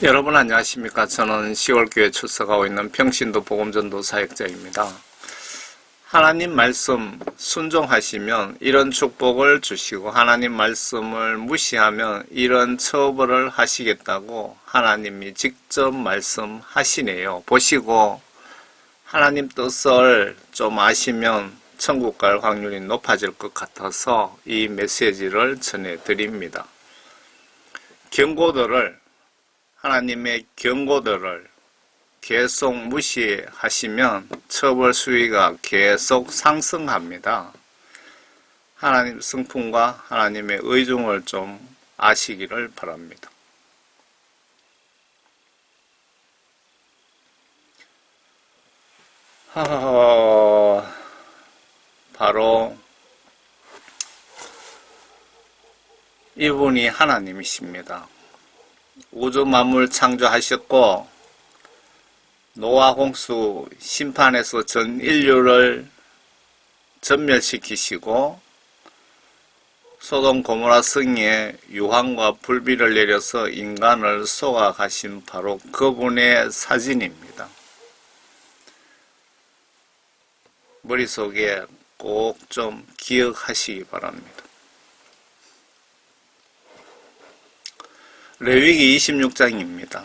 여러분 안녕하십니까? 저는 시골교회 출석하고 있는 평신도 복음전도 사역자입니다. 하나님 말씀 순종하시면 이런 축복을 주시고 하나님 말씀을 무시하면 이런 처벌을 하시겠다고 하나님이 직접 말씀하시네요. 보시고 하나님 뜻을 좀 아시면 천국 갈 확률이 높아질 것 같아서 이 메시지를 전해드립니다. 하나님의 경고들을 계속 무시하시면 처벌 수위가 계속 상승합니다. 하나님 성품과 하나님의 의중을 좀 아시기를 바랍니다. 바로 이분이 하나님이십니다. 우주 만물 창조하셨고 노아 홍수 심판에서 전 인류를 전멸시키시고 소돔 고모라 성에 유황과 불비를 내려서 인간을 쏘아가신 바로 그분의 사진입니다. 머릿속에 꼭 좀 기억하시기 바랍니다. 레위기 26장입니다.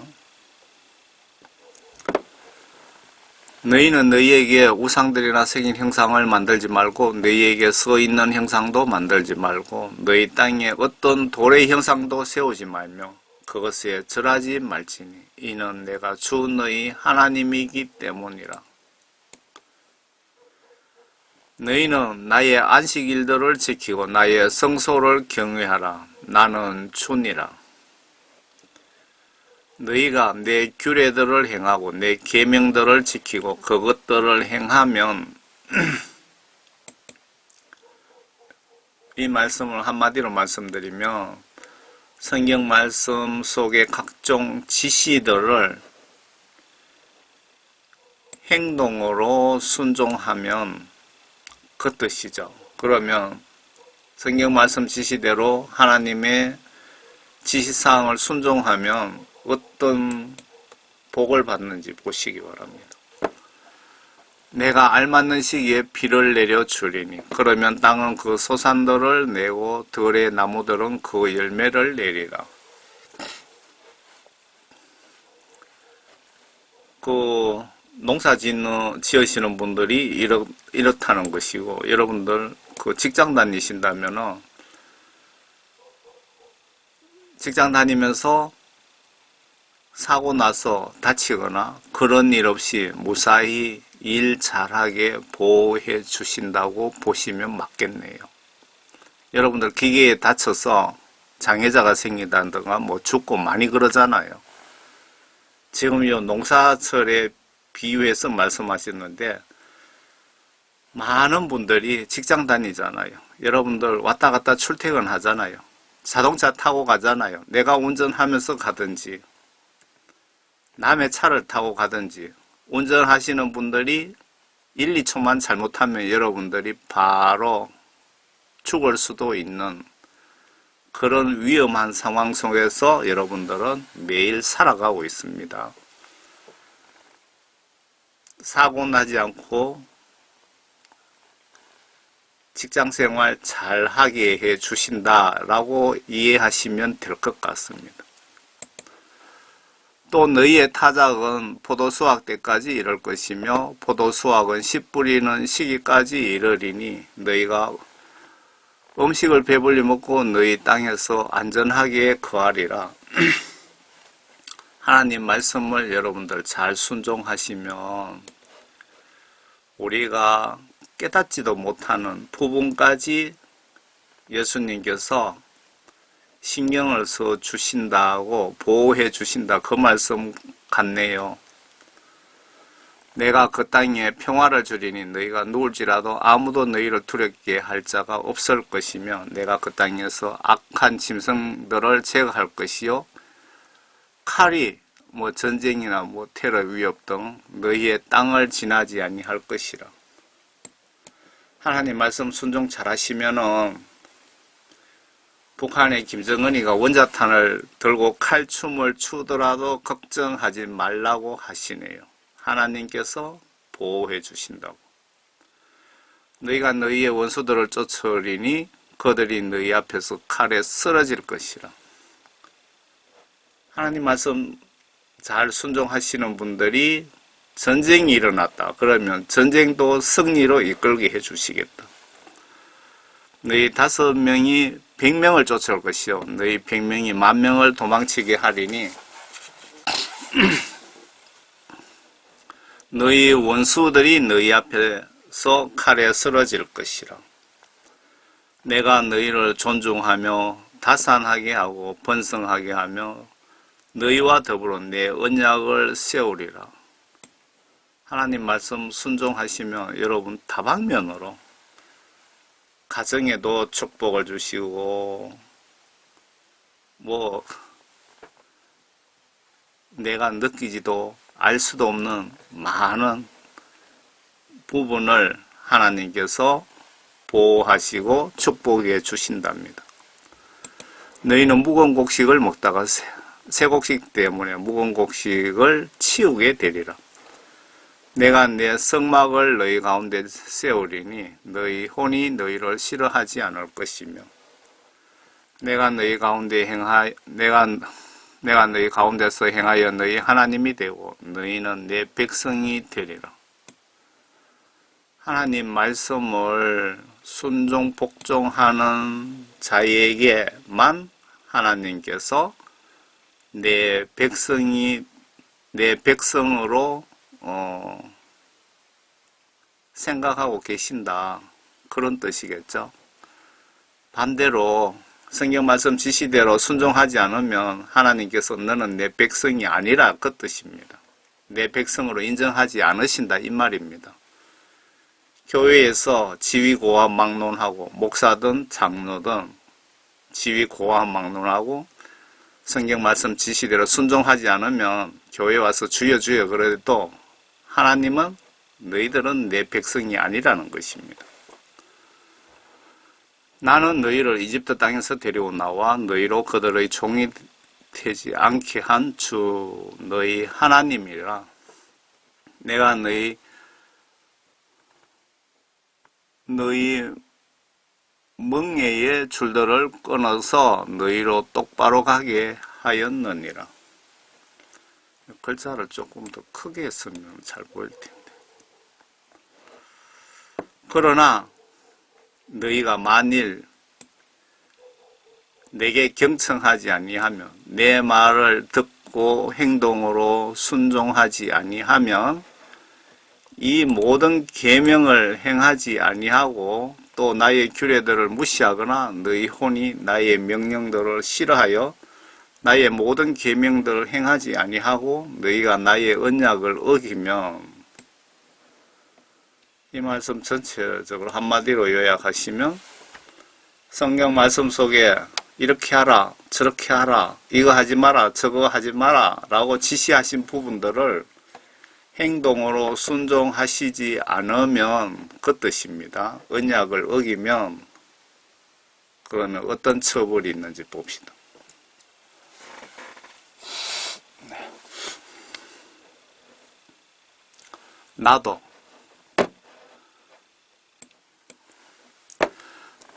너희는 너희에게 우상들이나 새긴 형상을 만들지 말고 너희에게 서 있는 형상도 만들지 말고 너희 땅에 어떤 돌의 형상도 세우지 말며 그것에 절하지 말지니 이는 내가 주 너희 하나님이기 때문이라. 너희는 나의 안식일들을 지키고 나의 성소를 경외하라. 나는 주니라. 너희가 내 규례들을 행하고 내 계명들을 지키고 그것들을 행하면 이 말씀을 한마디로 말씀드리면 성경 말씀 속의 각종 지시들을 행동으로 순종하면 그 뜻이죠. 그러면 성경 말씀 지시대로 하나님의 지시사항을 순종하면 어떤 복을 받는지 보시기 바랍니다. 내가 알맞는 시기에 비를 내려주리니 그러면 땅은 그 소산들을 내고 들의 나무들은 그 열매를 내리라. 그 농사 지으시는 분들이 이렇다는 것이고 여러분들 그 직장 다니신다면은 직장 다니면서 사고 나서 다치거나 그런 일 없이 무사히 일 잘하게 보호해 주신다고 보시면 맞겠네요. 여러분들 기계에 다쳐서 장애자가 생긴다든가 뭐 죽고 많이 그러잖아요. 지금 이 농사철에 비유해서 말씀하셨는데 많은 분들이 직장 다니잖아요. 여러분들 왔다 갔다 출퇴근 하잖아요. 자동차 타고 가잖아요. 내가 운전하면서 가든지 남의 차를 타고 가든지 운전하시는 분들이 1, 2초만 잘못하면 여러분들이 바로 죽을 수도 있는 그런 위험한 상황 속에서 여러분들은 매일 살아가고 있습니다. 사고 나지 않고 직장생활 잘 하게 해 주신다라고 이해하시면 될 것 같습니다. 또 너희의 타작은 포도 수확 때까지 이를 것이며 포도 수확은 씨 뿌리는 시기까지 이르리니 너희가 음식을 배불리 먹고 너희 땅에서 안전하게 거하리라. 하나님 말씀을 여러분들 잘 순종하시면 우리가 깨닫지도 못하는 부분까지 예수님께서 신경을 써 주신다고 보호해 주신다. 그 말씀 같네요. 내가 그 땅에 평화를 주리니 너희가 누울지라도 아무도 너희를 두렵게 할 자가 없을 것이며 내가 그 땅에서 악한 짐승들을 제거할 것이요 칼이 뭐 전쟁이나 뭐 테러 위협 등 너희의 땅을 지나지 아니할 것이라. 하나님 말씀 순종 잘 하시면은 북한의 김정은이가 원자탄을 들고 칼춤을 추더라도 걱정하지 말라고 하시네요. 하나님께서 보호해 주신다고. 너희가 너희의 원수들을 쫓으리니 그들이 너희 앞에서 칼에 쓰러질 것이라. 하나님 말씀 잘 순종하시는 분들이 전쟁이 일어났다. 그러면 전쟁도 승리로 이끌게 해 주시겠다. 너희 5명이 100명을 쫓아올 것이요 너희 100명이 10,000명을 도망치게 하리니 너희 원수들이 너희 앞에서 칼에 쓰러질 것이라. 내가 너희를 존중하며 다산하게 하고 번성하게 하며 너희와 더불어 내 언약을 세우리라. 하나님 말씀 순종하시면 여러분 다방면으로 가정에도 축복을 주시고 내가 느끼지도 알 수도 없는 많은 부분을 하나님께서 보호하시고 축복해 주신답니다. 너희는 묵은 곡식을 먹다가 새 곡식 때문에 묵은 곡식을 치우게 되리라. 내가 내 성막을 너희 가운데 세우리니 너희 혼이 너희를 싫어하지 않을 것이며 내가 너희 가운데서 행하여 너희 하나님이 되고 너희는 내 백성이 되리라. 하나님 말씀을 순종 복종하는 자에게만 하나님께서 내 백성으로 생각하고 계신다. 그런 뜻이겠죠. 반대로 성경 말씀 지시대로 순종하지 않으면 하나님께서 너는 내 백성이 아니라 그 뜻입니다. 내 백성으로 인정하지 않으신다 이 말입니다. 교회에서 지휘 고하 막론하고 목사든 장로든 지휘 고하 막론하고 성경 말씀 지시대로 순종하지 않으면 교회 와서 주여 주여 그래도 하나님은 너희들은 내 백성이 아니라는 것입니다. 나는 너희를 이집트 땅에서 데려온 나와 너희로 그들의 종이 되지 않게 한 주 너희 하나님이라. 내가 너희 멍에의 줄들을 끊어서 너희로 똑바로 가게 하였느니라. 글자를 조금 더 크게 했으면 잘 보일 텐데. 그러나 너희가 만일 내게 경청하지 아니하면 내 말을 듣고 행동으로 순종하지 아니하면 이 모든 계명을 행하지 아니하고 또 나의 규례들을 무시하거나 너희 혼이 나의 명령들을 싫어하여 나의 모든 계명들을 행하지 아니하고 너희가 나의 언약을 어기면, 이 말씀 전체적으로 한마디로 요약하시면 성경 말씀 속에 이렇게 하라, 저렇게 하라, 이거 하지 마라, 저거 하지 마라 라고 지시하신 부분들을 행동으로 순종하시지 않으면 그 뜻입니다. 언약을 어기면 그거는 어떤 처벌이 있는지 봅시다.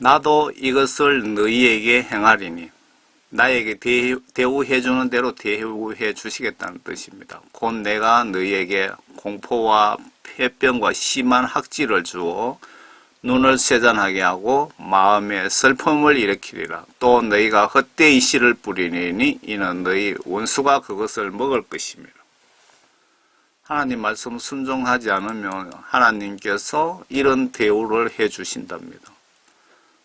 나도 이것을 너희에게 행하리니 나에게 대우해주는 대로 대우해 주시겠다는 뜻입니다. 곧 내가 너희에게 공포와 폐병과 심한 학질을 주어 눈을 쇠잔하게 하고 마음에 슬픔을 일으키리라. 또 너희가 헛되이 씨를 뿌리리니 이는 너희 원수가 그것을 먹을 것입니다. 하나님 말씀 순종하지 않으면 하나님께서 이런 대우를 해 주신답니다.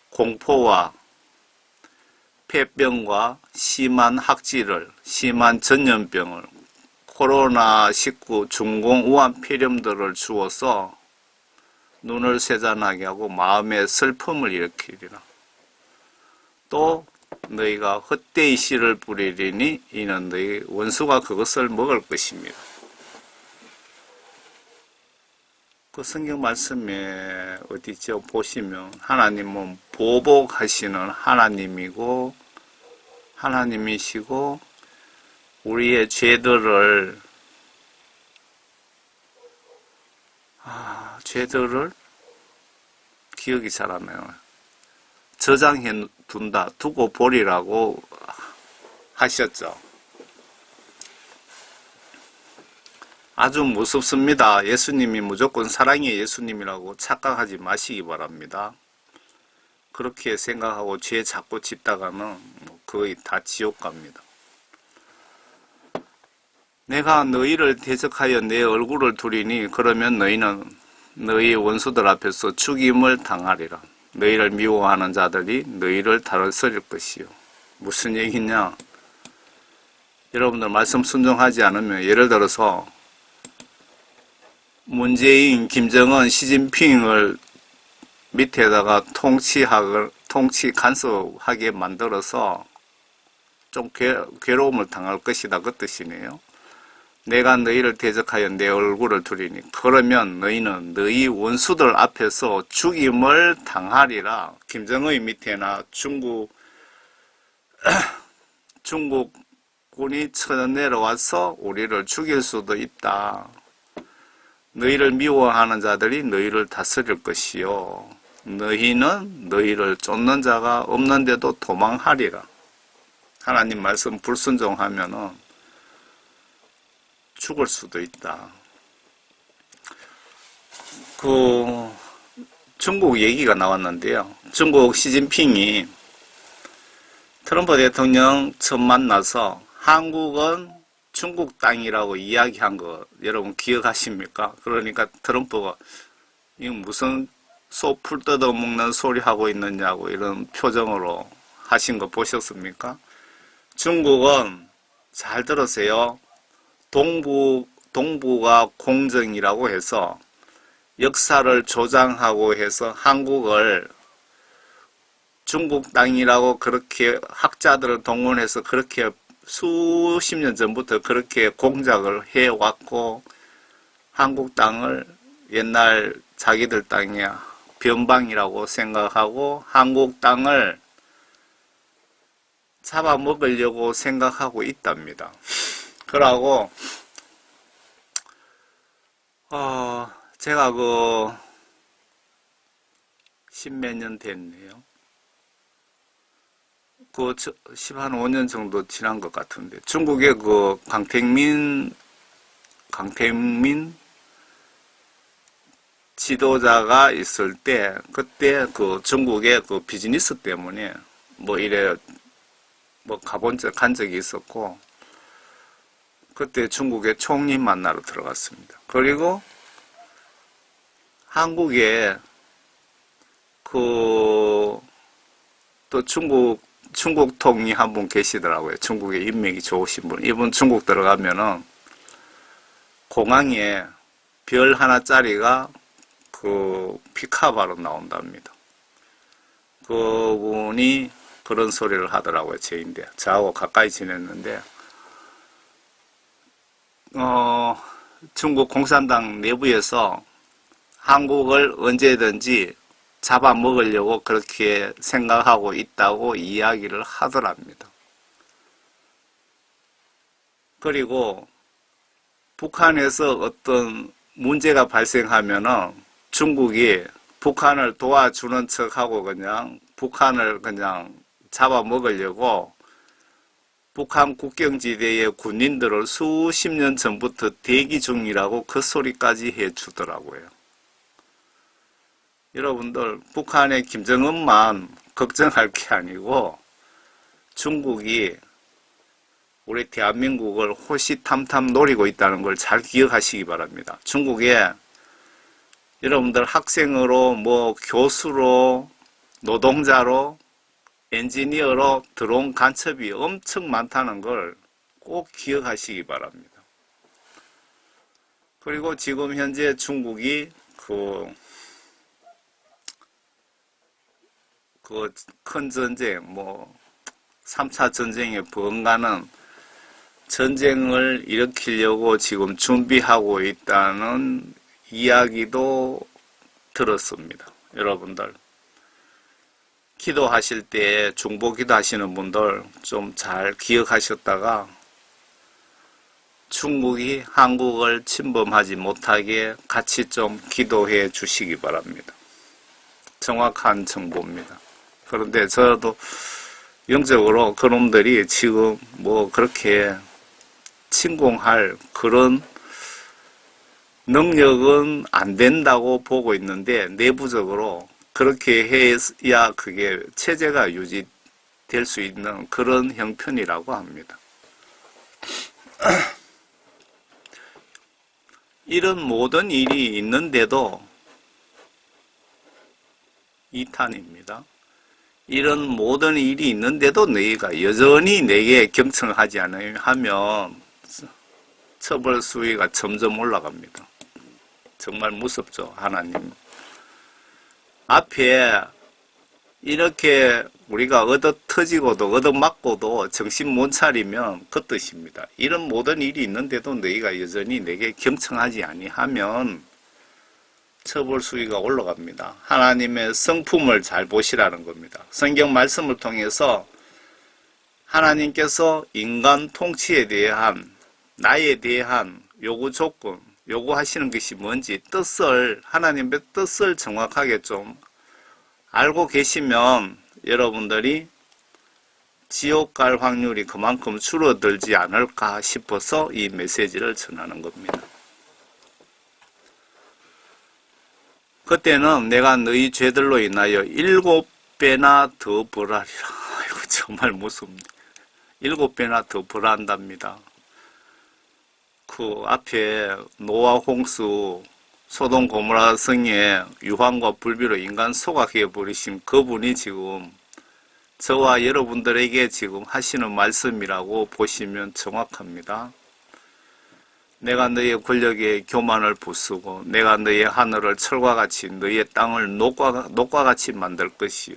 공포와 폐병과 심한 학질을, 심한 전염병을, 코로나19 중공 우한 폐렴들을 주어서 눈을 쇠잔하게 하고 마음에 슬픔을 일으키리라. 또 너희가 헛되이 씨를 뿌리리니 이는 너희 원수가 그것을 먹을 것입니다. 그 성경 말씀에 어디죠? 보시면 하나님은 보복하시는 하나님이시고 우리의 죄들을 기억이 잘 안 나요. 저장해 둔다, 두고 보리라고 하셨죠. 아주 무섭습니다. 예수님이 무조건 사랑의 예수님이라고 착각하지 마시기 바랍니다. 그렇게 생각하고 죄 자꾸 짓다가는 거의 다 지옥 갑니다. 내가 너희를 대적하여 내 얼굴을 두리니 그러면 너희는 너희 원수들 앞에서 죽임을 당하리라. 너희를 미워하는 자들이 너희를 다스릴 것이요. 무슨 얘기냐? 여러분들 말씀 순종하지 않으면 예를 들어서 문재인, 김정은, 시진핑을 밑에다가 통치 간섭하게 만들어서 좀 괴로움을 당할 것이다. 그 뜻이네요. 내가 너희를 대적하여 내 얼굴을 두리니 그러면 너희는 너희 원수들 앞에서 죽임을 당하리라. 김정의 밑에나 중국군이 쳐내려와서 우리를 죽일 수도 있다. 너희를 미워하는 자들이 너희를 다스릴 것이요. 너희는 너희를 쫓는 자가 없는데도 도망하리라. 하나님 말씀 불순종하면은 죽을 수도 있다. 중국 얘기가 나왔는데요. 중국 시진핑이 트럼프 대통령 처음 만나서 한국은 중국 땅이라고 이야기한 거 여러분 기억하십니까? 그러니까 트럼프가 이 무슨 소 풀 뜯어먹는 소리 하고 있느냐고 이런 표정으로 하신 거 보셨습니까? 중국은 잘 들으세요. 동북아 공정이라고 해서 역사를 조장하고 해서 한국을 중국 땅이라고 그렇게 학자들을 동원해서 그렇게 수십 년 전부터 그렇게 공작을 해왔고 한국 땅을 옛날 자기들 땅이야 변방이라고 생각하고 한국 땅을 잡아먹으려고 생각하고 있답니다. 그러고 제가 십몇 년 됐네요. 10한 5년 정도 지난 것 같은데 중국의 강택민 지도자가 있을 때 그때 중국의 비즈니스 때문에 간 적이 있었고 그때 중국의 총리 만나러 들어갔습니다. 그리고 한국에 또 중국 통이 한 분 계시더라고요. 중국에 인맥이 좋으신 분. 이분 중국 들어가면은 공항에 별 하나짜리가 피카바로 나온답니다. 그분이 그런 소리를 하더라고요. 제인데 저하고 가까이 지냈는데 중국 공산당 내부에서 한국을 언제든지 잡아먹으려고 그렇게 생각하고 있다고 이야기를 하더랍니다. 그리고 북한에서 어떤 문제가 발생하면은 중국이 북한을 도와주는 척하고 북한을 잡아먹으려고 북한 국경지대의 군인들을 수십 년 전부터 대기 중이라고 그 소리까지 해주더라고요. 여러분들 북한의 김정은만 걱정할 게 아니고 중국이 우리 대한민국을 호시탐탐 노리고 있다는 걸 잘 기억하시기 바랍니다. 중국에 여러분들 학생으로 교수로 노동자로 엔지니어로 들어온 간첩이 엄청 많다는 걸 꼭 기억하시기 바랍니다. 그리고 지금 현재 중국이 큰 전쟁, 3차 전쟁에 버금가는 전쟁을 일으키려고 지금 준비하고 있다는 이야기도 들었습니다. 여러분들 기도하실 때 중보기도 하시는 분들 좀 잘 기억하셨다가 중국이 한국을 침범하지 못하게 같이 좀 기도해 주시기 바랍니다. 정확한 정보입니다. 그런데 저도 영적으로 그놈들이 지금 뭐 그렇게 침공할 그런 능력은 안 된다고 보고 있는데 내부적으로 그렇게 해야 그게 체제가 유지될 수 있는 그런 형편이라고 합니다. 이런 모든 일이 있는데도 이탄입니다. 이런 모든 일이 있는데도 너희가 여전히 내게 경청하지 않으면 처벌 수위가 점점 올라갑니다. 정말 무섭죠, 하나님. 앞에 이렇게 우리가 얻어터지고도 얻어맞고도 정신 못 차리면 그 뜻입니다. 이런 모든 일이 있는데도 너희가 여전히 내게 경청하지 아니하면 처벌 수위가 올라갑니다. 하나님의 성품을 잘 보시라는 겁니다. 성경 말씀을 통해서 하나님께서 인간 통치에 대한 나에 대한 요구 조건, 요구하시는 것이 뭔지 하나님의 뜻을 정확하게 좀 알고 계시면 여러분들이 지옥 갈 확률이 그만큼 줄어들지 않을까 싶어서 이 메시지를 전하는 겁니다. 그때는 내가 너희 죄들로 인하여 7배나 더 벌하리라. 이거 정말 무섭습니다. 7배나 더 벌한답니다. 그 앞에 노아 홍수 소돔 고모라 성에 유황과 불비로 인간 소각해 버리신 그분이 지금 저와 여러분들에게 지금 하시는 말씀이라고 보시면 정확합니다. 내가 너희의 권력에 교만을 부수고 내가 너희의 하늘을 철과 같이 너희의 땅을 녹과 같이 만들 것이요.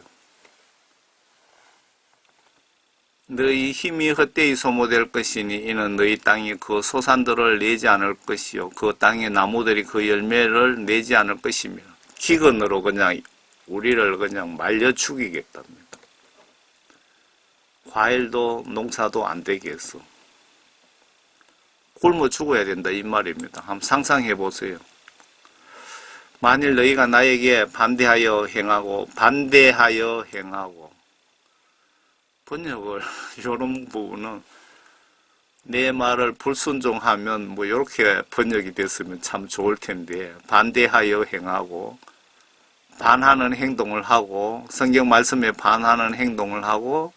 너희 힘이 헛되이 소모될 것이니 이는 너희 땅이 그 소산들을 내지 않을 것이요 그 땅의 나무들이 그 열매를 내지 않을 것이며 기근으로 그냥 우리를 그냥 말려 죽이겠답니다. 과일도 농사도 안 되게 해서 굶어 죽어야 된다 이 말입니다. 한번 상상해 보세요. 만일 너희가 나에게 반대하여 행하고 번역을 이런 부분은 내 말을 불순종하면 뭐 이렇게 번역이 됐으면 참 좋을 텐데 반대하여 행하고 반하는 행동을 하고 성경 말씀에 반하는 행동을 하고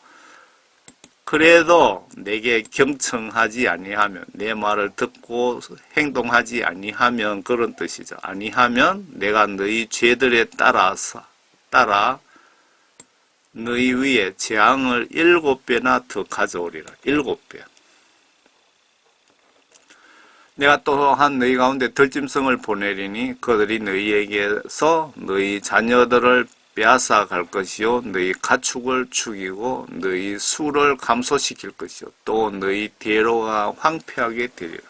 그래도 내게 경청하지 아니하면 내 말을 듣고 행동하지 아니하면 그런 뜻이죠. 아니하면 내가 너희 죄들에 따라 너희 위에 재앙을 7배나 더 가져오리라. 7배. 내가 또한 너희 가운데 들짐승을 보내리니 그들이 너희에게서 너희 자녀들을 빼앗아 갈 것이요 너희 가축을 죽이고 너희 수를 감소시킬 것이요 또 너희 대로가 황폐하게 되리라.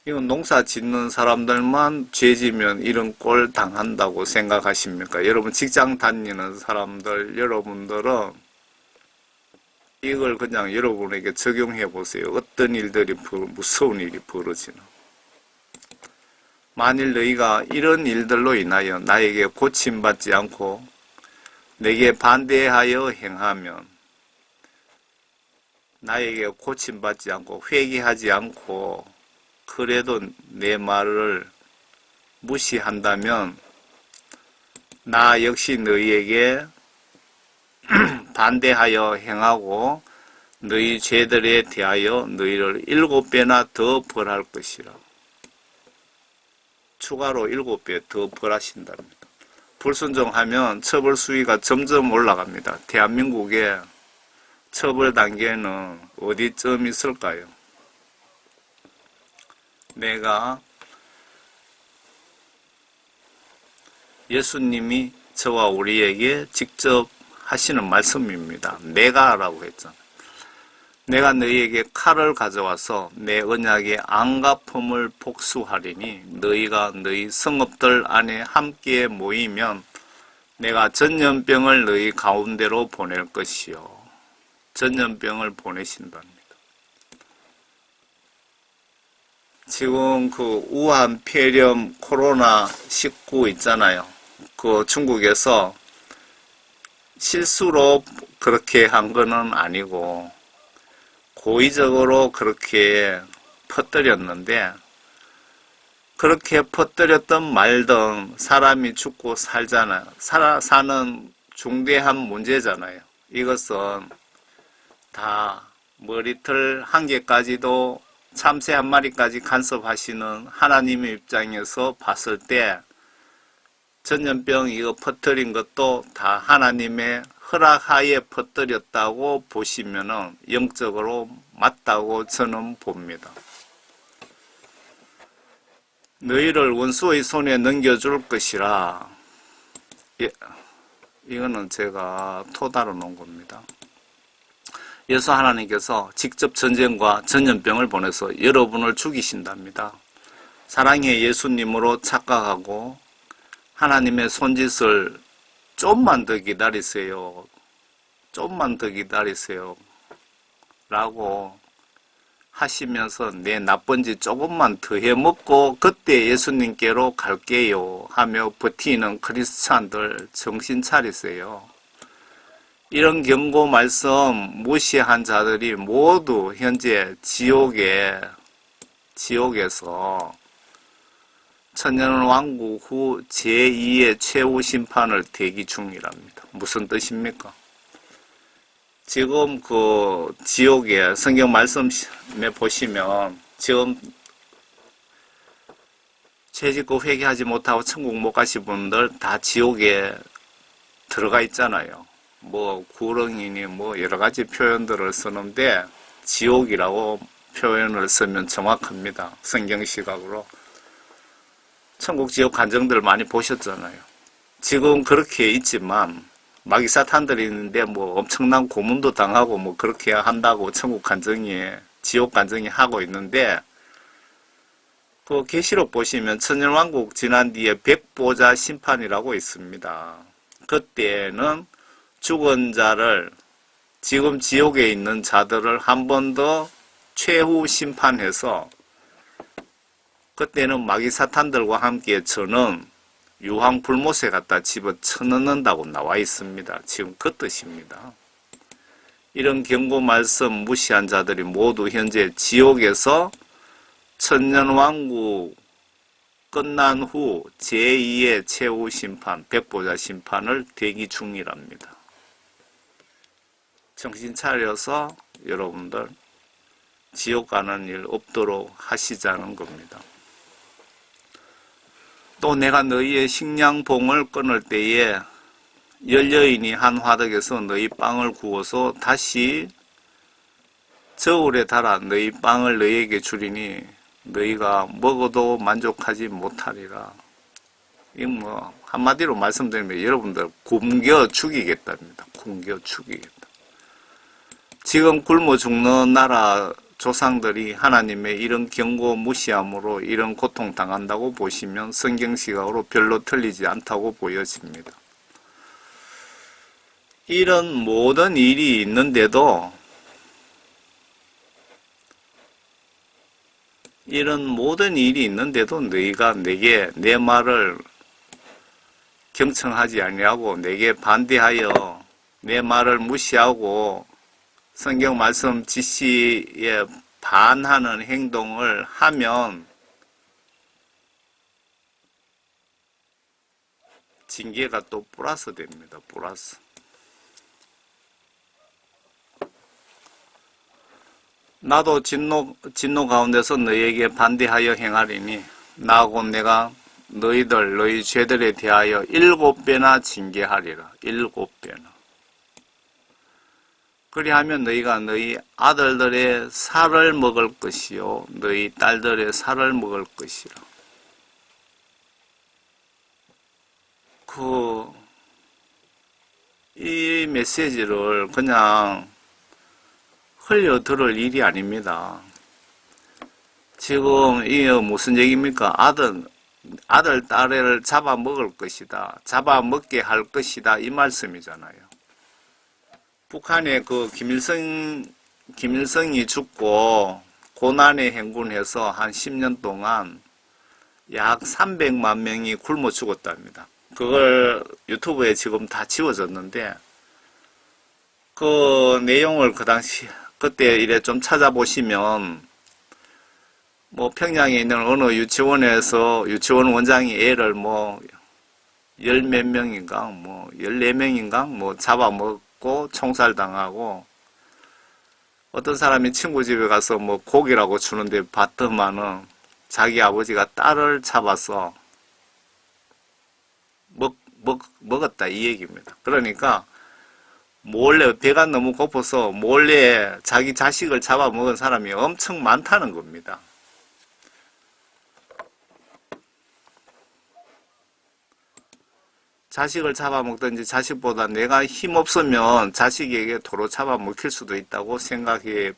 이건 농사 짓는 사람들만 죄지면 이런 꼴 당한다고 생각하십니까? 여러분 직장 다니는 사람들 여러분들은 이걸 그냥 여러분에게 적용해 보세요. 어떤 일들이 무서운 일이 벌어지나. 만일 너희가 이런 일들로 인하여 나에게 고침받지 않고 내게 반대하여 행하면 나에게 고침받지 않고 회개하지 않고 그래도 내 말을 무시한다면 나 역시 너희에게 반대하여 행하고 너희 죄들에 대하여 너희를 7배나 더 벌할 것이라. 추가로 7배 더 벌하신답니다. 불순종하면 처벌 수위가 점점 올라갑니다. 대한민국의 처벌 단계는 어디쯤 있을까요? 내가 예수님이 저와 우리에게 직접 하시는 말씀입니다. 내가라고 했잖아요. 내가 너희에게 칼을 가져와서 내 언약의 안갚음을 복수하리니 너희가 너희 성읍들 안에 함께 모이면 내가 전염병을 너희 가운데로 보낼 것이요. 전염병을 보내신답니다. 지금 그 우한 폐렴 코로나19 있잖아요. 그 중국에서 실수로 그렇게 한 거는 아니고 고의적으로 그렇게 퍼뜨렸는데, 그렇게 퍼뜨렸던 말든 사람이 죽고 살잖아요. 사는 중대한 문제잖아요. 이것은 다 머리털 한 개까지도 참새 한 마리까지 간섭하시는 하나님의 입장에서 봤을 때 전염병 이거 퍼뜨린 것도 다 하나님의 허락하에 퍼뜨렸다고 보시면은 영적으로 맞다고 저는 봅니다. 너희를 원수의 손에 넘겨줄 것이라. 예, 이거는 제가 토달아 놓은 겁니다. 예수 하나님께서 직접 전쟁과 전염병을 보내서 여러분을 죽이신답니다. 사랑의 예수님으로 착각하고 하나님의 손짓을 좀만 더 기다리세요. 좀만 더 기다리세요. 라고 하시면서 내 나쁜 짓 조금만 더 해먹고 그때 예수님께로 갈게요 하며 버티는 크리스찬들 정신 차리세요. 이런 경고 말씀 무시한 자들이 모두 현재 지옥에서 천년왕국 후 제2의 최후 심판을 대기 중이랍니다. 무슨 뜻입니까? 지금 그 지옥에 성경 말씀에 보시면 지금 죄짓고 회개하지 못하고 천국 못 가신 분들 다 지옥에 들어가 있잖아요. 뭐 구렁이니 뭐 여러 가지 표현들을 쓰는데 지옥이라고 표현을 쓰면 정확합니다. 성경 시각으로. 천국 지옥 간증들 많이 보셨잖아요. 지금 그렇게 있지만 마귀 사탄들이 있는데 뭐 엄청난 고문도 당하고 뭐 그렇게 한다고 천국 간증이 지옥 간증이 하고 있는데, 그 계시록 보시면 천년왕국 지난 뒤에 백보자 심판이라고 있습니다. 그때는 죽은 자를, 지금 지옥에 있는 자들을 한 번 더 최후 심판해서 그때는 마귀 사탄들과 함께 저는 유황 불못에 갖다 집어쳐넣는다고 나와 있습니다. 지금 그 뜻입니다. 이런 경고 말씀 무시한 자들이 모두 현재 지옥에서 천년왕국 끝난 후 제2의 최후 심판, 백보자 심판을 대기 중이랍니다. 정신 차려서 여러분들 지옥 가는 일 없도록 하시자는 겁니다. 또 내가 너희의 식량봉을 끊을 때에 열여인이 한 화덕에서 너희 빵을 구워서 다시 저울에 달아 너희 빵을 너희에게 주리니 너희가 먹어도 만족하지 못하리라. 이 뭐 한마디로 말씀드리면 여러분들 굶겨 죽이겠답니다. 굶겨 죽이겠다. 지금 굶어 죽는 나라 조상들이 하나님의 이런 경고 무시함으로 이런 고통 당한다고 보시면 성경 시각으로 별로 틀리지 않다고 보여집니다. 이런 모든 일이 있는데도 너희가 내게 내 말을 경청하지 아니하고 내게 반대하여 내 말을 무시하고 성경 말씀 지시에 반하는 행동을 하면 징계가 또 플러스 됩니다. 플러스. 나도 진노 가운데서 너희에게 반대하여 행하리니 나하고 내가 너희 죄들에 대하여 7배나 징계하리라. 7배나. 그리하면 너희가 너희 아들들의 살을 먹을 것이요 너희 딸들의 살을 먹을 것이라. 이 메시지를 그냥 흘려들을 일이 아닙니다. 지금 이 무슨 얘기입니까? 아들, 딸을 잡아먹을 것이다. 잡아먹게 할 것이다. 이 말씀이잖아요. 북한의 그 김일성이 죽고 고난에 행군해서 한 10년 동안 약 300만 명이 굶어 죽었답니다. 그걸 유튜브에 지금 다 지워졌는데 그 내용을 그 당시 그때 이래 좀 찾아보시면 뭐 평양에 있는 어느 유치원에서 유치원 원장이 애를 뭐 열 몇 명인가 뭐 14명인가 뭐 잡아먹고 총살당하고 어떤 사람이 친구 집에 가서 뭐 고기라고 주는데 봤더만은 자기 아버지가 딸을 잡아서 먹었다 이 얘기입니다. 그러니까 몰래 배가 너무 고파서 몰래 자기 자식을 잡아먹은 사람이 엄청 많다는 겁니다. 자식을 잡아먹든지 자식보다 내가 힘없으면 자식에게 도로 잡아먹힐 수도 있다고 생각해야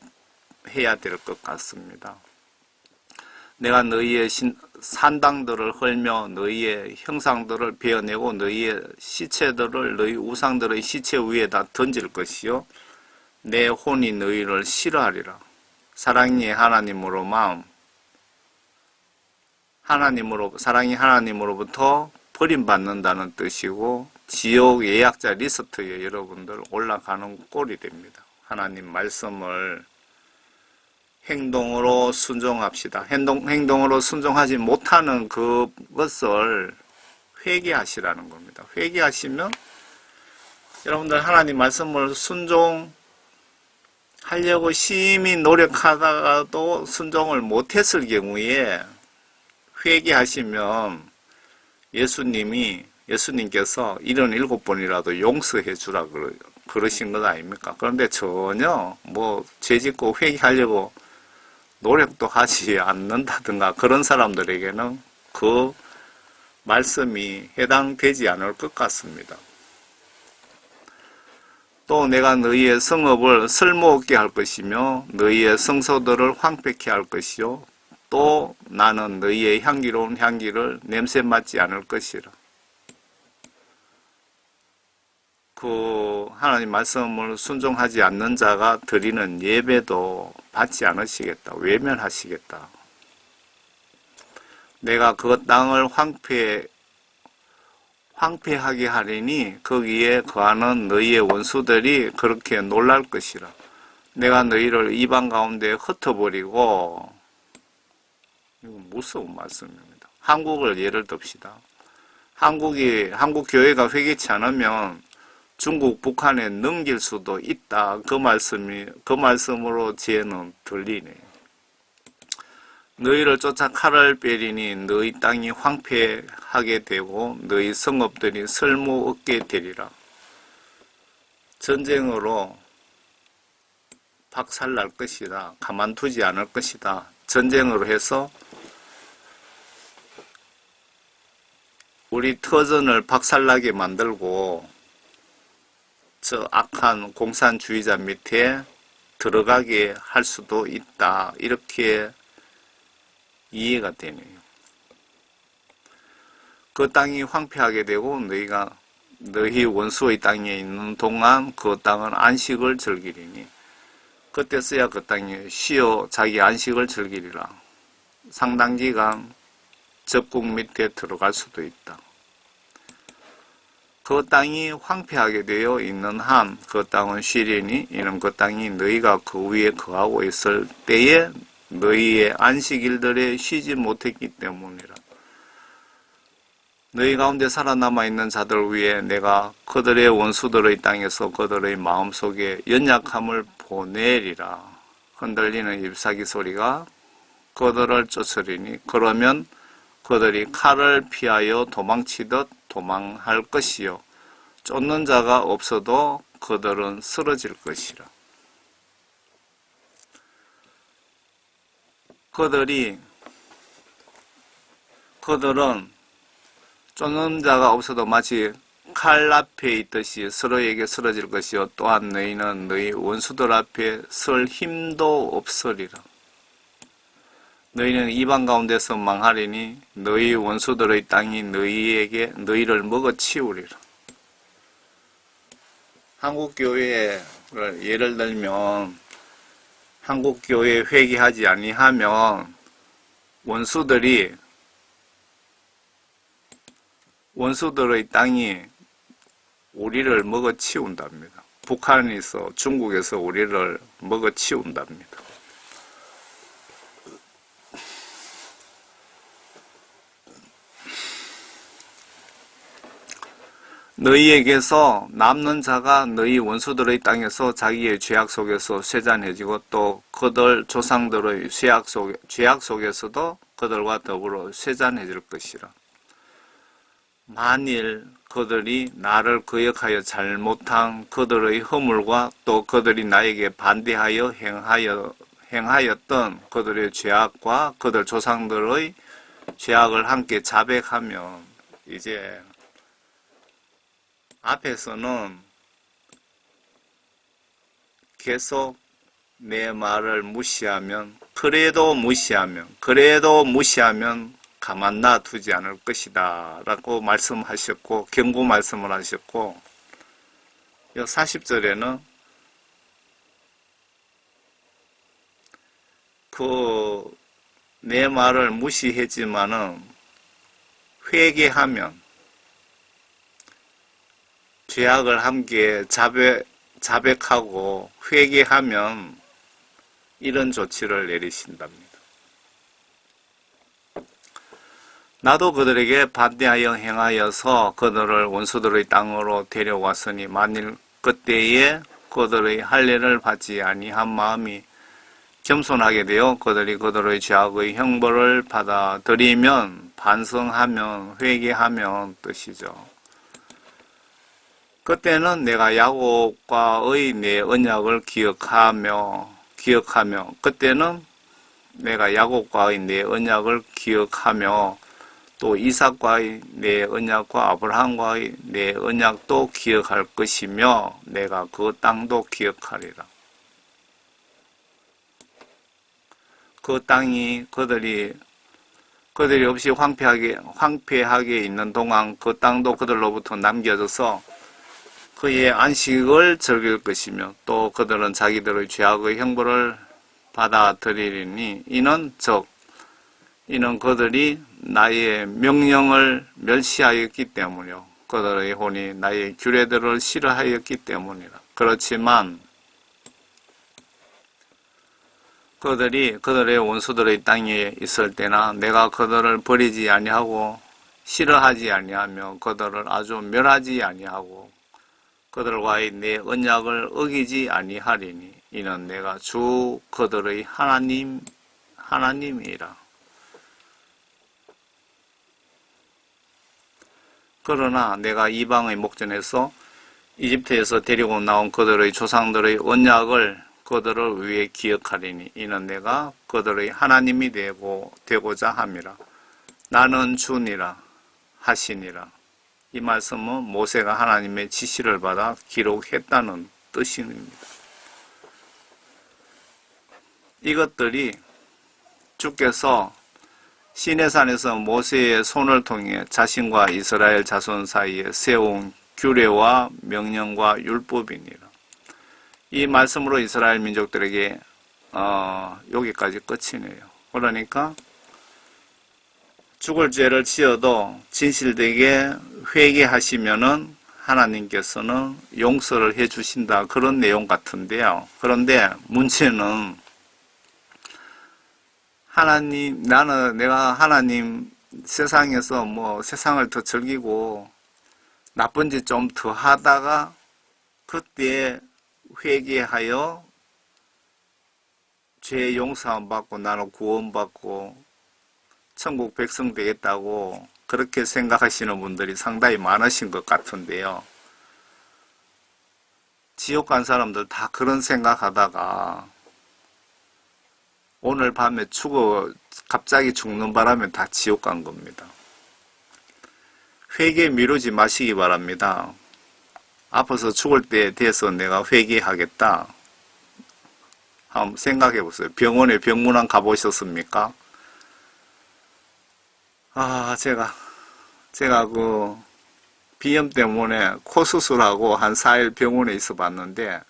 될 것 같습니다. 내가 너희의 산당들을 헐며 너희의 형상들을 베어내고 너희의 시체들을 너희 우상들의 시체 위에다 던질 것이요 내 혼이 너희를 싫어하리라. 사랑이 하나님으로 사랑이 하나님으로부터 버림받는다는 뜻이고 지옥 예약자 리스트에 여러분들 올라가는 꼴이 됩니다. 하나님 말씀을 행동으로 순종합시다. 행동으로 순종하지 못하는 그것을 회개하시라는 겁니다. 회개하시면 여러분들 하나님 말씀을 순종하려고 심히 노력하다가도 순종을 못했을 경우에 회개하시면 예수님께서 77번이라도 용서해 주라 그러신 것 아닙니까? 그런데 전혀 뭐 죄짓고 회개하려고 노력도 하지 않는다든가 그런 사람들에게는 그 말씀이 해당되지 않을 것 같습니다. 또 내가 너희의 성읍을 쓸모없게 할 것이며 너희의 성소들을 황폐케 할 것이요 또 나는 너희의 향기로운 향기를 냄새 맡지 않을 것이라. 그 하나님 말씀을 순종하지 않는 자가 드리는 예배도 받지 않으시겠다. 외면하시겠다. 내가 그 땅을 황폐하게 하리니 거기에 거하는 너희의 원수들이 그렇게 놀랄 것이라. 내가 너희를 이방 가운데 흩어버리고 이건 무서운 말씀입니다. 한국을 예를 듭시다. 한국 교회가 회개치 않으면 중국, 북한에 넘길 수도 있다. 그 말씀으로 지혜는 들리네. 너희를 쫓아 칼을 빼리니 너희 땅이 황폐하게 되고 너희 성읍들이 쓸모없게 되리라. 전쟁으로 박살날 것이다. 가만두지 않을 것이다. 전쟁으로 해서 우리 터전을 박살나게 만들고 저 악한 공산주의자 밑에 들어가게 할 수도 있다. 이렇게 이해가 되네요. 그 땅이 황폐하게 되고 너희 원수의 땅에 있는 동안 그 땅은 안식을 즐기리니 그때서야 그 땅에 쉬어 자기 안식을 즐기리라. 상당 기간 적국 밑에 들어갈 수도 있다. 그 땅이 황폐하게 되어 있는 한 그 땅은 쉬리니 이는 그 땅이 너희가 그 위에 거하고 있을 때에 너희의 안식일들에 쉬지 못했기 때문이라. 너희 가운데 살아남아 있는 자들 위에 내가 그들의 원수들의 땅에서 그들의 마음속에 연약함을 보내리라. 흔들리는 잎사귀 소리가 그들을 쫓으리니 그러면 그들이 칼을 피하여 도망치듯 도망할 것이요 쫓는 자가 없어도 그들은 쓰러질 것이라. 그들은 쫓는 자가 없어도 마치 칼 앞에 있듯이 서로에게 쓰러질 것이요 또한 너희는 너희 원수들 앞에 설 힘도 없으리라. 너희는 이방 가운데서 망하리니 너희 원수들의 땅이 너희를 먹어치우리라. 한국교회를 예를 들면 한국교회 회개하지 아니하면 원수들의 땅이 우리를 먹어치운답니다. 북한에서 중국에서 우리를 먹어치운답니다. 너희에게서 남는 자가 너희 원수들의 땅에서 자기의 죄악 속에서 쇠잔해지고 또 그들 조상들의 죄악 속에서도 그들과 더불어 쇠잔해질 것이라. 만일 그들이 나를 거역하여 잘못한 그들의 허물과 또 그들이 나에게 반대하여 행하였던 그들의 죄악과 그들 조상들의 죄악을 함께 자백하면 이제 앞에서는 계속 내 말을 그래도 무시하면 가만 놔두지 않을 것이다 라고 말씀하셨고 경고 말씀을 하셨고 40절에는 내 말을 무시했지만은 회개하면 죄악을 함께 자백하고 회개하면 이런 조치를 내리신답니다. 나도 그들에게 반대하여 행하여서 그들을 원수들의 땅으로 데려왔으니 만일 그때에 그들의 할례를 받지 아니한 마음이 겸손하게 되어 그들의 죄악의 형벌을 받아들이면 반성하면 회개하면 뜻이죠. 그때는 내가 야곱과의 내 언약을 기억하며 그때는 내가 야곱과의 내 언약을 기억하며 또 이삭과의 내 언약과 아브라함과의 내 언약도 기억할 것이며 내가 그 땅도 기억하리라. 그 땅이 그들이 없이 황폐하게 있는 동안 그 땅도 그들로부터 남겨져서 그의 안식을 즐길 것이며 또 그들은 자기들의 죄악의 형벌을 받아들이리니 이는 그들이 나의 명령을 멸시하였기 때문이요 그들의 혼이 나의 규례들을 싫어하였기 때문이라. 그렇지만 그들이 그들의 원수들의 땅에 있을 때나 내가 그들을 버리지 아니하고 싫어하지 아니하며 그들을 아주 멸하지 아니하고 그들과의 내 언약을 어기지 아니하리니 이는 내가 주 그들의 하나님이라. 그러나 내가 이방의 목전에서 이집트에서 데리고 나온 그들의 조상들의 언약을 그들을 위해 기억하리니 이는 내가 그들의 하나님이 되고자 함이라. 나는 주니라 하시니라. 이 말씀은 모세가 하나님의 지시를 받아 기록했다는 뜻입니다. 이것들이 주께서 시내산에서 모세의 손을 통해 자신과 이스라엘 자손 사이에 세운 규례와 명령과 율법이니라. 이 말씀으로 이스라엘 민족들에게 여기까지 끝이네요. 그러니까 죽을 죄를 지어도 진실되게 회개하시면은 하나님께서는 용서를 해 주신다 그런 내용 같은데요. 그런데 문제는 내가 하나님 세상에서 세상을 더 즐기고 나쁜 짓 좀 더 하다가 그때 회개하여 죄 용서함 받고 나는 구원받고 천국 백성 되겠다고 그렇게 생각하시는 분들이 상당히 많으신 것 같은데요. 지옥 간 사람들 다 그런 생각하다가 오늘 밤에 갑자기 죽는 바람에 다 지옥 간 겁니다. 회개 미루지 마시기 바랍니다. 아파서 죽을 때 돼서 내가 회개하겠다. 한번 생각해 보세요. 병원에 병문안 가보셨습니까? 제가 그 비염 때문에 코 수술하고 한 4일 병원에 있어 봤는데,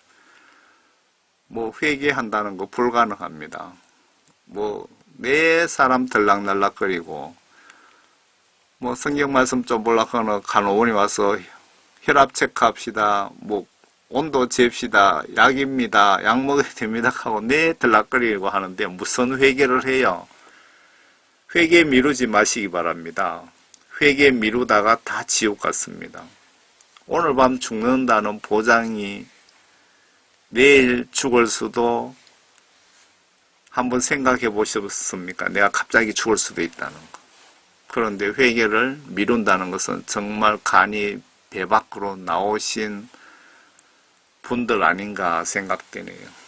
뭐 회개한다는 거 불가능합니다. 뭐 매 사람 들락날락거리고, 뭐 성경 말씀 좀 보려고 간호원이 와서 혈압 체크합시다, 뭐 온도 잽시다, 약입니다, 약 먹어야 됩니다 하고 내 들락거리고 하는데 무슨 회개를 해요? 회개 미루지 마시기 바랍니다. 회개 미루다가 다 지옥 같습니다. 오늘 밤 죽는다는 보장이 내일 죽을 수도 한번 생각해 보셨습니까? 내가 갑자기 죽을 수도 있다는 거. 그런데 회개를 미룬다는 것은 정말 간이 배 밖으로 나오신 분들 아닌가 생각되네요.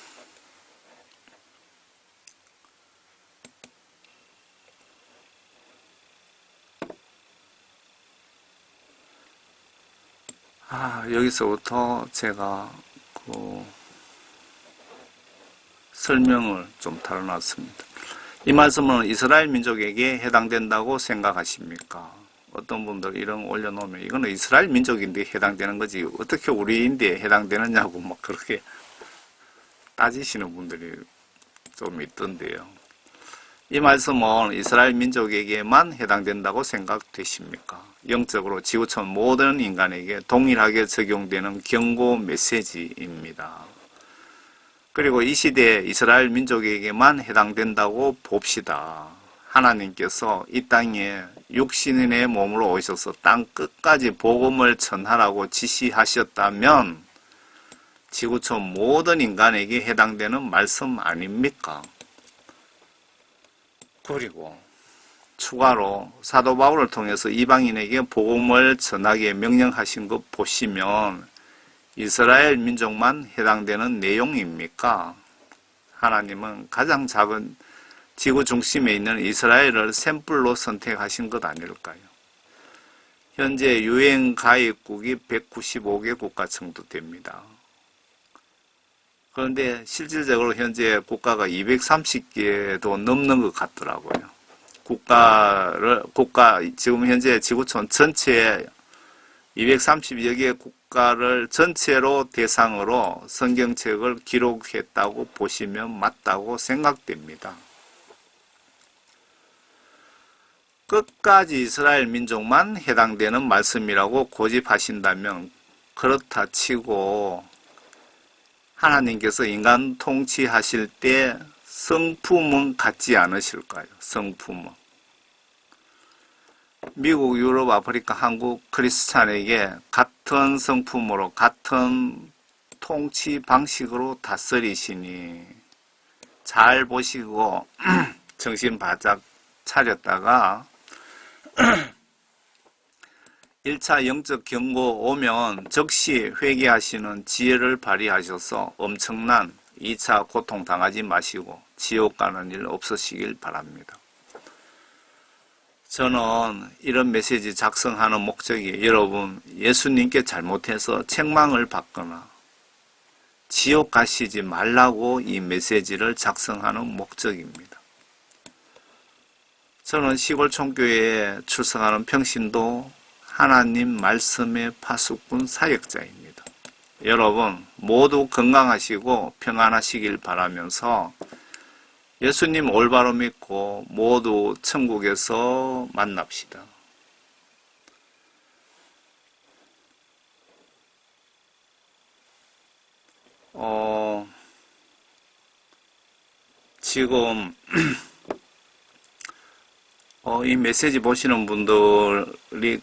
여기서부터 제가 설명을 좀 달아놨습니다. 이 말씀은 이스라엘 민족에게 해당된다고 생각하십니까? 어떤 분들 이런 거 올려놓으면 이거는 이스라엘 민족인데 해당되는 거지 어떻게 우리인데 해당되느냐고 막 그렇게 따지시는 분들이 좀 있던데요. 이 말씀은 이스라엘 민족에게만 해당된다고 생각되십니까? 영적으로 지구촌 모든 인간에게 동일하게 적용되는 경고 메시지입니다. 그리고 이 시대에 이스라엘 민족에게만 해당된다고 봅시다. 하나님께서 이 땅에 육신의 몸으로 오셔서 땅 끝까지 복음을 전하라고 지시하셨다면 지구촌 모든 인간에게 해당되는 말씀 아닙니까? 그리고 추가로 사도 바울을 통해서 이방인에게 복음을 전하게 명령하신 것 보시면 이스라엘 민족만 해당되는 내용입니까? 하나님은 가장 작은 지구 중심에 있는 이스라엘을 샘플로 선택하신 것 아닐까요? 현재 유엔 가입국이 195개 국가 정도 됩니다. 그런데 실질적으로 현재 국가가 230개도 넘는 것 같더라고요. 지금 현재 지구촌 전체에 230여 개 국가를 전체로 대상으로 성경책을 기록했다고 보시면 맞다고 생각됩니다. 끝까지 이스라엘 민족만 해당되는 말씀이라고 고집하신다면 그렇다 치고 하나님께서 인간 통치하실 때 성품은 같지 않으실까요? 성품은. 미국, 유럽, 아프리카, 한국 크리스찬에게 같은 성품으로 같은 통치 방식으로 다스리시니 잘 보시고 정신 바짝 차렸다가 1차 영적 경고 오면 즉시 회개하시는 지혜를 발휘하셔서 엄청난 2차 고통 당하지 마시고 지옥 가는 일 없으시길 바랍니다. 저는 이런 메시지 작성하는 목적이 여러분 예수님께 잘못해서 책망을 받거나 지옥 가시지 말라고 이 메시지를 작성하는 목적입니다. 저는 시골총교회에 출석하는 평신도 하나님 말씀의 파수꾼 사역자입니다. 여러분 모두 건강하시고 평안하시길 바라면서 예수님 올바로 믿고 모두 천국에서 만납시다. 지금 이 메시지 보시는 분들이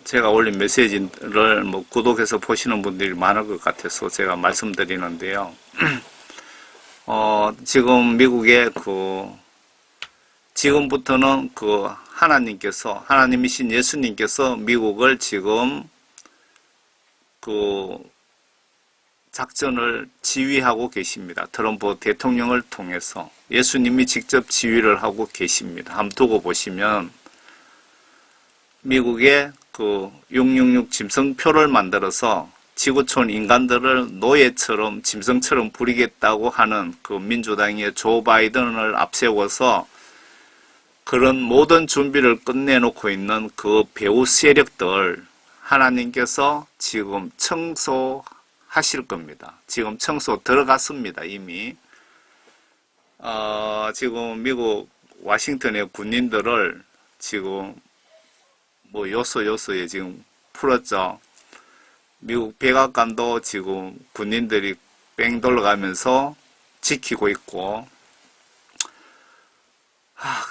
제가 올린 메시지를 구독해서 보시는 분들이 많을 것 같아서 제가 말씀드리는데요. 지금 미국에 지금부터는 하나님이신 예수님께서 미국을 지금 작전을 지휘하고 계십니다. 트럼프 대통령을 통해서 예수님이 직접 지휘를 하고 계십니다. 한번 두고 보시면 미국의 그 666 짐승표를 만들어서 지구촌 인간들을 노예처럼 짐승처럼 부리겠다고 하는 그 민주당의 조 바이든을 앞세워서 그런 모든 준비를 끝내놓고 있는 그 배후 세력들 하나님께서 지금 청소하실 겁니다. 지금 청소 들어갔습니다. 이미 지금 미국 워싱턴의 군인들을 지금 뭐 요소에 지금 풀었죠. 미국 백악관도 지금 군인들이 뺑 돌아가면서 지키고 있고,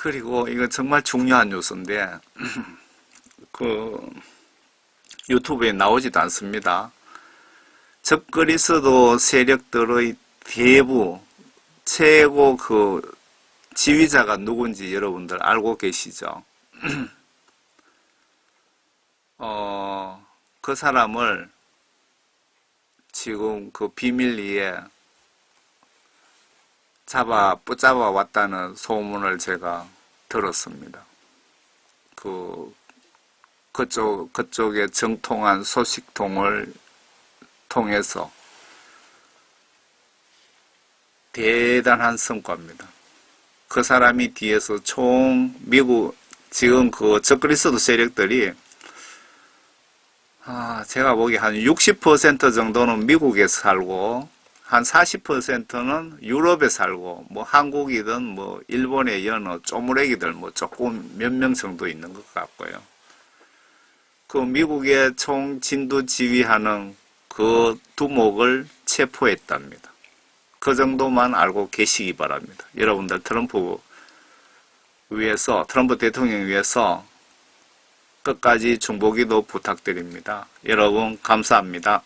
그리고 이거 정말 중요한 뉴스인데 그 유튜브에 나오지도 않습니다. 적그리스도 세력들의 대부 최고 그 지휘자가 누군지 여러분들 알고 계시죠? 그 사람을 지금 그 비밀리에 붙잡아 왔다는 소문을 제가 들었습니다. 그쪽의 정통한 소식통을 통해서 대단한 성과입니다. 그 사람이 뒤에서 미국, 지금 그 적그리스도 세력들이 제가 보기에 한 60% 정도는 미국에 살고 한 40%는 유럽에 살고 뭐 한국이든 뭐 일본의 여느 쪼무레기들 뭐 조금 몇 명 정도 있는 것 같고요. 그 미국의 총진두 지휘하는 그 두목을 체포했답니다. 그 정도만 알고 계시기 바랍니다. 여러분들 트럼프 대통령 위해서 끝까지 중보기도 부탁드립니다. 여러분 감사합니다.